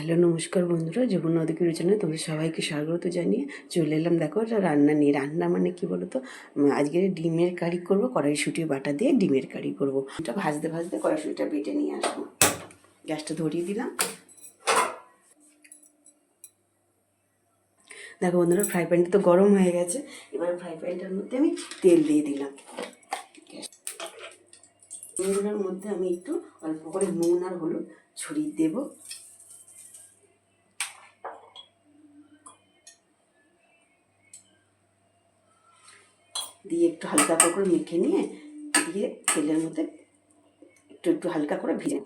Hello নমস্কার বন্ধুরা, জীবন নদীকে রচনা তোমাদের সবাইকে স্বাগত জানিয়ে চলে এলাম। দেখো এটা রান্না নিয়ে। রান্না মানে কি বলো তো, আজকে ডিমের কারি করবো, কড়াইশুঁটি বাটা দিয়ে ডিমের কারি করবো। এটা ভাজতে ভাজতে কড়াইশুঁটিটা বেটে নিয়ে আসবো। গ্যাসটা ধরিয়ে দিলাম। দেখো বন্ধুরা, ফ্রাই প্যানটা তো গরম হয়ে গেছে। এবার ফ্রাই প্যানটার মধ্যে আমি তেল দিয়ে দিলাম। তেলের মধ্যে আমি একটু অল্প করে নুন আর হলুদ ছড়িয়ে দেবো। দিয়ে একটু হালকা করে মেখে নিয়ে দিয়ে তেলের মধ্যে একটু একটু হালকা করে ভেজে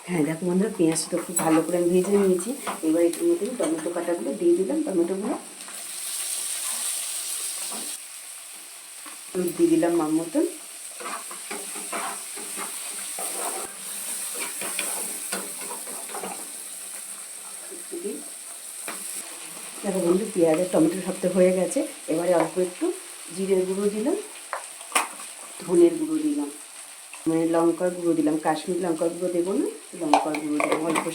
হ্যাঁ দেখো বন্ধুরা, পেঁয়াজটা খুব ভালো করে আমি ভেজে নিয়েছি। এবার এটার মধ্যে টমেটো কাটাগুলো দিয়ে দিলাম। টমেটোগুলো দিয়ে দিলাম মার মতন। দেখো বন্ধু, পেঁয়াজ আর টমেটো সব তো হয়ে গেছে। এবারে অল্প একটু জিরের গুঁড়ো দিলাম, ধনের গুঁড়ো দিলাম, মানে লঙ্কার গুঁড়ো দিলাম। কাশ্মীর লঙ্কার গুঁড়ো দেবো না, লঙ্কার গুঁড়ো দিলাম অল্প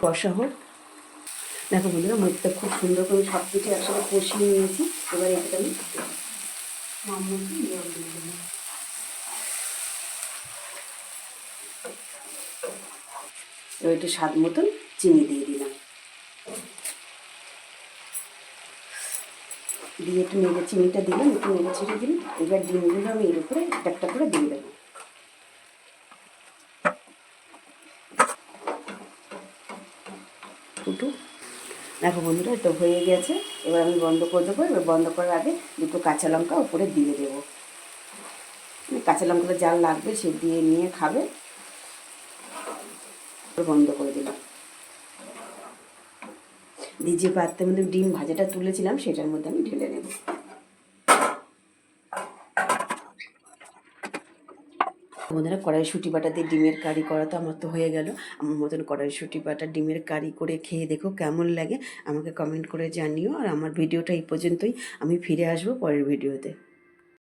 কষা হোক। দেখো বন্ধুরা, মুখটা খুব সুন্দর করে সব কিছু একসাথে কষিয়ে নিয়েছি। এবার এটা আমি এবার একটু স্বাদ মতন চিনি দিয়ে দিলাম। দিয়ে একটু নেড়ে চিনিটা দিলাম, একটু নেড়ে ছেড়ে দিলাম। এবার ডিমগুলো আমি এর উপরে একটা একটা করে দিয়ে দেবো। একটু দেখো বন্ধুরা, এটা হয়ে গেছে। এবার আমি বন্ধ করে দেবো। এবার বন্ধ করার আগে দুটো কাঁচা লঙ্কা উপরে দিয়ে দেবো। কাঁচা লঙ্কাটা যা লাগবে সে দিয়ে নিয়ে খাবে। বন্ধ করে দিলাম। দিয়ে যে পাত্রের মধ্যে ডিম ভাজাটা তুলেছিলাম সেটার মধ্যে আমি ঢেলে নেব। বন্ধুরা, কড়াইশুঁটি বাটা দিয়ে ডিমের কারি করা তো আমার তো হয়ে গেল। আমার মতন কড়াইশুঁটি বাটা ডিমের কারি করে খেয়ে দেখো কেমন লাগে, আমাকে কমেন্ট করে জানিও। আর আমার ভিডিওটা এই পর্যন্তই। আমি ফিরে আসবো পরের ভিডিওতে।